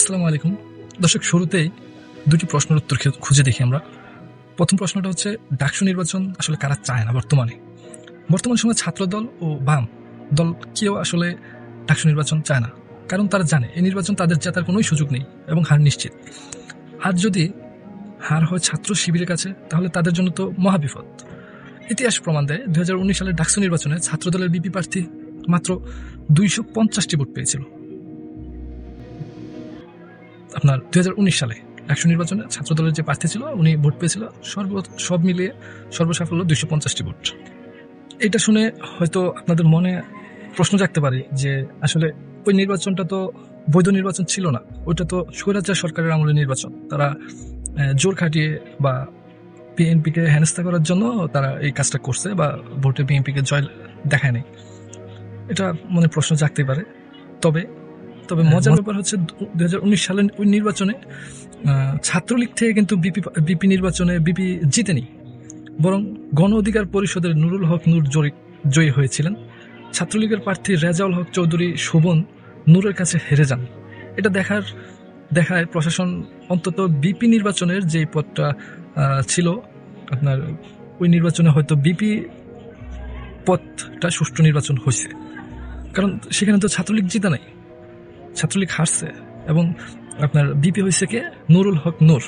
আসসালামু আলাইকুম। দর্শক, শুরুতেই দুটি প্রশ্নের উত্তর খুঁজে দেখি আমরা। প্রথম প্রশ্নটা হচ্ছে, ডাকসু নির্বাচন আসলে কারা চায় না বর্তমান সময়ে ছাত্রদল ও বাম দল কেউ আসলে ডাকসু নির্বাচন চায় না, কারণ তারা জানে এই নির্বাচন তাদের জেতার কোনো সুযোগ নেই এবং হার নিশ্চিত। আর যদি হার হয় ছাত্র শিবিরের কাছে, তাহলে তাদের জন্য তো মহাবিপদ। ইতিহাস প্রমাণ দেয় 2019 সালের ডাকসু নির্বাচনে ছাত্রদলের বিপি প্রার্থী মাত্র 250টি ভোট পেয়েছিল। আপনার 2019 সালে ডাকসু নির্বাচনে ছাত্রদলের যে প্রার্থী ছিল উনি ভোট পেয়েছিল সব মিলিয়ে সর্বসাফল্য 250টি ভোট। এটা শুনে হয়তো আপনাদের মনে প্রশ্ন জাগতে পারে যে আসলে ওই নির্বাচনটা তো বৈধ নির্বাচন ছিল না, ওইটা তো স্বৈরাচার সরকারের আমলের নির্বাচন। তারা জোর খাটিয়ে বা বিএনপিকে হেনস্থা করার জন্য তারা এই কাজটা করছে, বা ভোটে বিএনপিকে জয় দেখায় নেই। এটা মনে প্রশ্ন জাগতেই পারে। তবে মজার ব্যাপার হচ্ছে 2019 সালের ওই নির্বাচনে ছাত্রলীগ থেকে কিন্তু বিপি নির্বাচনে বিপি জিতেনি, বরং গণ অধিকার পরিষদের নুরুল হক নূর জয়ী হয়েছিলেন। ছাত্রলীগের প্রার্থী রেজাউল হক চৌধুরী শোভন নূরের কাছে হেরে যান। এটা দেখায় প্রশাসন অন্তত বিপি নির্বাচনের যে পদটা ছিল আপনার, ওই নির্বাচনে হয়তো বিপি পদটা সুষ্ঠু নির্বাচন হয়েছে, কারণ সেখানে তো ছাত্রলীগ জিতা নাই, ছাত্রলীগ হারছে। এবং আপনার বিপি হয়েছে কে? নুরুল হক নূর,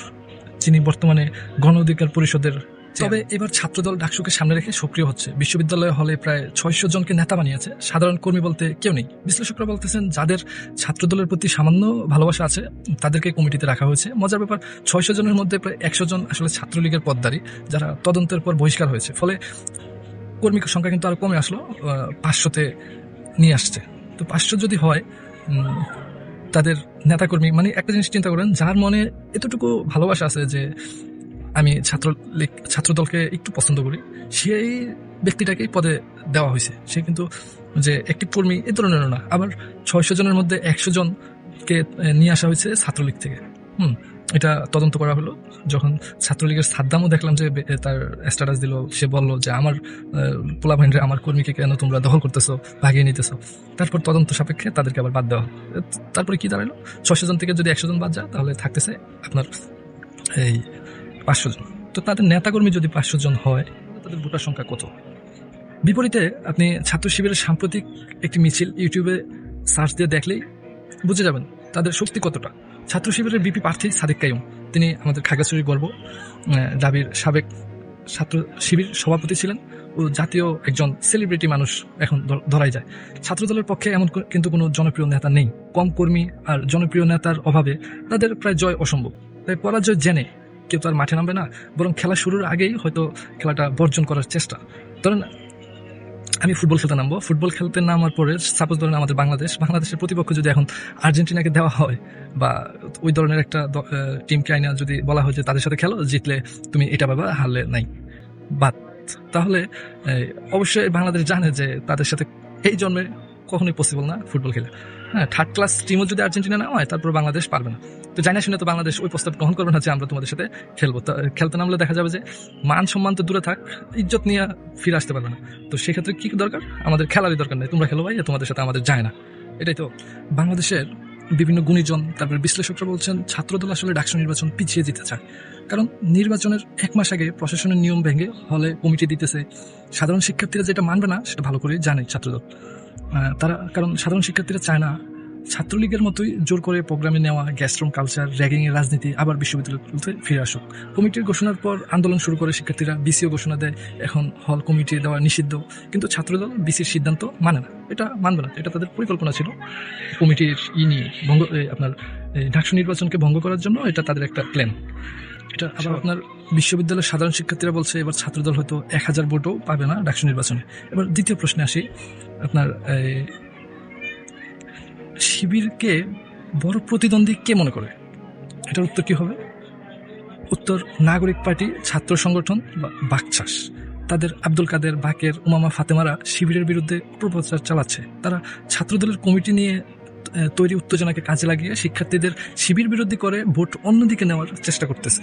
যিনি বর্তমানে গণ অধিকার পরিষদের। তবে এবার ছাত্রদল ডাকসুকে সামনে রেখে সক্রিয় হচ্ছে। বিশ্ববিদ্যালয় হলে প্রায় 600 জনকে নেতা বানিয়েছে, সাধারণ কর্মী বলতে কেউ নেই। বিশ্লেষকরা বলতেছেন যাদের ছাত্রদলের প্রতি সামান্য ভালোবাসা আছে তাদেরকে কমিটিতে রাখা হয়েছে। মজার ব্যাপার, 600 জনের মধ্যে প্রায় 100 জন আসলে ছাত্রলীগের পদধারী, যারা তদন্তের পর বহিষ্কার হয়েছে। ফলে কর্মী সংখ্যা কিন্তু আরো কমে আসলো, 500-তে নিয়ে আসছে। তো 500 যদি হয় তাদের নেতাকর্মী, মানে একটা জিনিস চিন্তা করেন, যার মনে এতটুকু ভালোবাসা আছে যে আমি ছাত্রদলকে একটু পছন্দ করি, সেই ব্যক্তিটাকেই পদে দেওয়া হয়েছে। সে কিন্তু যে একটি কর্মী এ ধরনের না। আবার 600 জনের মধ্যে 100 জনকে নিয়ে আসা হয়েছে ছাত্রলীগ থেকে। এটা তদন্ত করা হলো। যখন ছাত্রলীগের সাদ্দামও দেখলাম যে তার স্ট্যাটাস দিল, সে বলল যে আমার পোলা ভাইনরে, আমার কর্মীকে কেন তোমরা দখল করতেছো, ভাগিয়ে নিতেছো। তারপর তদন্ত সাপেক্ষে তাদেরকে আবার বাদ দেওয়া হলো। তারপরে কি দাঁড়ালো, 600 জন থেকে যদি 100 জন বাদ যায় তাহলে থাকতেছে আপনার এই 500 জন। তো তাদের নেতাকর্মী যদি 500 জন হয়, তাদের ভোটার সংখ্যা কত? বিপরীতে আপনি ছাত্র শিবিরের সাম্প্রতিক একটি মিছিল ইউটিউবে সার্চ দিয়ে দেখলেই বুঝে যাবেন তাদের শক্তি কতটা। ছাত্র শিবিরের বিপি প্রার্থী সাদিক কাইয়ুম, তিনি আমাদের খাগড়াছড়ির গর্ব, ডাবির সাবেক ছাত্র শিবির সভাপতি ছিলেন ও জাতীয় একজন সেলিব্রিটি মানুষ এখন ধরাই যায়। ছাত্রদলের পক্ষে এমন কিন্তু কোনো জনপ্রিয় নেতা নেই। কম কর্মী আর জনপ্রিয় নেতার অভাবে তাদের প্রায় জয় অসম্ভব। তাই পরাজয় জেনে কেউ তো আর মাঠে নামবে না, বরং খেলা শুরুর আগেই হয়তো খেলাটা বর্জন করার চেষ্টা। ধরেন আমি ফুটবল খেলতে নামবো, ফুটবল খেলতে নামার পরে সাপোজ ধরেন আমাদের বাংলাদেশের প্রতিপক্ষ যদি এখন আর্জেন্টিনাকে দেওয়া হয়, বা ওই ধরনের একটা টিমকে আইনা যদি বলা হয় যে তাদের সাথে খেলো, জিতলে তুমি এটা পাবা, হারলে নাই বাদ, তাহলে অবশ্যই বাংলাদেশ জানে যে তাদের সাথে এই জন্মে কখনোই পসিবল না ফুটবল খেলে। হ্যাঁ, থার্ড ক্লাস টিমও যদি আর্জেন্টিনা না হয়, তারপর বাংলাদেশ পারবে না। তো জানা শুনে তো বাংলাদেশ ওই প্রস্তাব গ্রহণ করবে না যে আমরা তোমাদের সাথে খেলবো। খেলতে নামলে দেখা যাবে যে মান সম্মান তো দূরে থাক, ইজ্জত নিয়ে ফিরে আসতে পারবে না। তো সেক্ষেত্রে কি দরকার? আমাদের খেলারই দরকার নেই, তোমরা খেলো ভাই, তোমাদের সাথে আমাদের যায় না। এটাই তো বাংলাদেশের বিভিন্ন গুণীজন, তারপরে বিশ্লেষকরা বলছেন ছাত্রদল আসলে ডাকসু নির্বাচন পিছিয়ে দিতে চায়, কারণ নির্বাচনের 1 মাস আগে প্রশাসনের নিয়ম ভেঙে হলে কমিটি দিতেছে। সাধারণ শিক্ষার্থীরা যেটা মানবে না সেটা ভালো করে জানে ছাত্রদল। কারণ সাধারণ শিক্ষার্থীরা চায় না ছাত্রলীগের মতোই জোর করে প্রোগ্রামে নেওয়া গ্যাস্ট্রুম কালচার, র্যাগিংয়ের রাজনীতি আবার বিশ্ববিদ্যালয়গুলোতে ফিরে আসুক। কমিটির ঘোষণার পর আন্দোলন শুরু করে শিক্ষার্থীরা, বিসিও ঘোষণা দেয় এখন হল কমিটি দেওয়া নিষিদ্ধ, কিন্তু ছাত্রদল বিসির সিদ্ধান্ত মানে না, এটা মানবে না। এটা তাদের পরিকল্পনা ছিল কমিটির নিয়ে আপনার ডাকসু নির্বাচনকে ভঙ্গ করার জন্য, এটা তাদের একটা প্ল্যান। এটা আবার আপনার বিশ্ববিদ্যালয়ের সাধারণ শিক্ষার্থীরা বলছে এবার ছাত্রদল হয়তো 1000 ভোটও পাবে না ডাকসু নির্বাচনে। এবার দ্বিতীয় প্রশ্নে আসি, আপনার শিবিরকে বড় প্রতিদ্বন্দ্বী কে মনে করে? এটার উত্তর কি হবে? উত্তর নাগরিক পার্টি, ছাত্র সংগঠন বা বাকচাষ। তাদের আব্দুল কাদের, বাকের, উমামা ফাতেমারা শিবিরের বিরুদ্ধে অপপ্রচার চালাচ্ছে। তারা ছাত্রদলের কমিটি নিয়ে তৈরি উত্তেজনাকে কাজে লাগিয়ে শিক্ষার্থীদের শিবির বিরোধী করে ভোট অন্যদিকে নেওয়ার চেষ্টা করতেছে।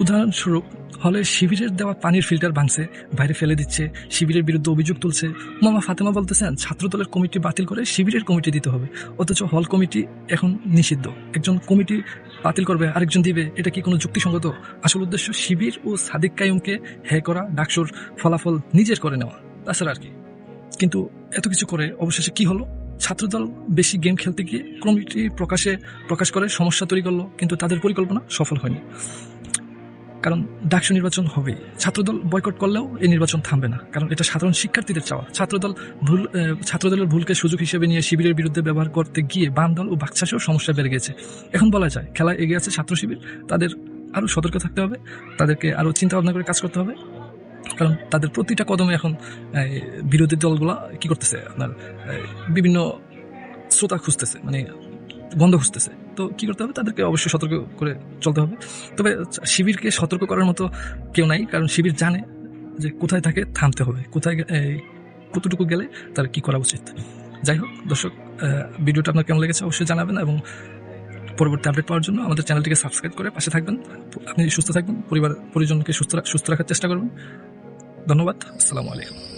উদাহরণস্বরূপ হলে শিবিরের দেওয়া পানির ফিল্টার ভাঙছে, বাইরে ফেলে দিচ্ছে, শিবিরের বিরুদ্ধে অভিযোগ তুলছে। মামা ফাতেমা বলতেছেন ছাত্রদলের কমিটি বাতিল করে শিবিরের কমিটি দিতে হবে, অথচ হল কমিটি এখন নিষিদ্ধ। একজন কমিটি বাতিল করবে, আরেকজন দিবে, এটা কি কোনো যুক্তিসঙ্গত? আসল উদ্দেশ্য শিবির ও সাদিক কাইয়ুমকে হ্যাঁ করা, ডাকসুর ফলাফল নিজের করে নেওয়া, তাছাড়া আর কি। কিন্তু এত কিছু করে অবশেষে কি হলো? ছাত্রদল বেশি গেম খেলতে গিয়ে কমিটি প্রকাশ করে সমস্যা তৈরি করলো, কিন্তু তাদের পরিকল্পনা সফল হয়নি। কারণ ডাকসু নির্বাচন হবে, ছাত্রদল বয়কট করলেও এই নির্বাচন থামবে না, কারণ এটা সাধারণ শিক্ষার্থীদের চাওয়া। ছাত্রদলের ভুলকে সুযোগ হিসেবে নিয়ে শিবিরের বিরুদ্ধে ব্যবহার করতে গিয়ে বাম দল ও বাকশাসেও সমস্যা বেড়ে গেছে। এখন বলা যায় খেলায় এগিয়ে আছে ছাত্র শিবির। তাদের আরও সতর্ক থাকতে হবে, তাদেরকে আরও চিন্তা ভাবনা করে কাজ করতে হবে, কারণ তাদের প্রতিটা কদমে এখন বিরোধী দলগুলা কি করতেছে, আপনার বিভিন্ন শ্রোতা খুঁজতেছে, মানে গন্ধ খুঁজতেছে। তো কি করতে হবে, তাদেরকে অবশ্যই সতর্ক করে চলতে হবে। তবে শিবিরকে সতর্ক করার মতো কেউ নাই, কারণ শিবির জানে যে কোথায় তাকে থামতে হবে, কোথায় কতটুকু গেলে তার কি করা উচিত। যাই হোক দর্শক, ভিডিওটা আপনার কেমন লেগেছে অবশ্যই জানাবেন, এবং পরবর্তী আপডেট পাওয়ার জন্য আমাদের চ্যানেলটিকে সাবস্ক্রাইব করে পাশে থাকবেন। আপনি সুস্থ থাকবেন, পরিজনকে সুস্থ রাখার চেষ্টা করবেন। ধন্যবাদ, আসসালামু আলাইকুম।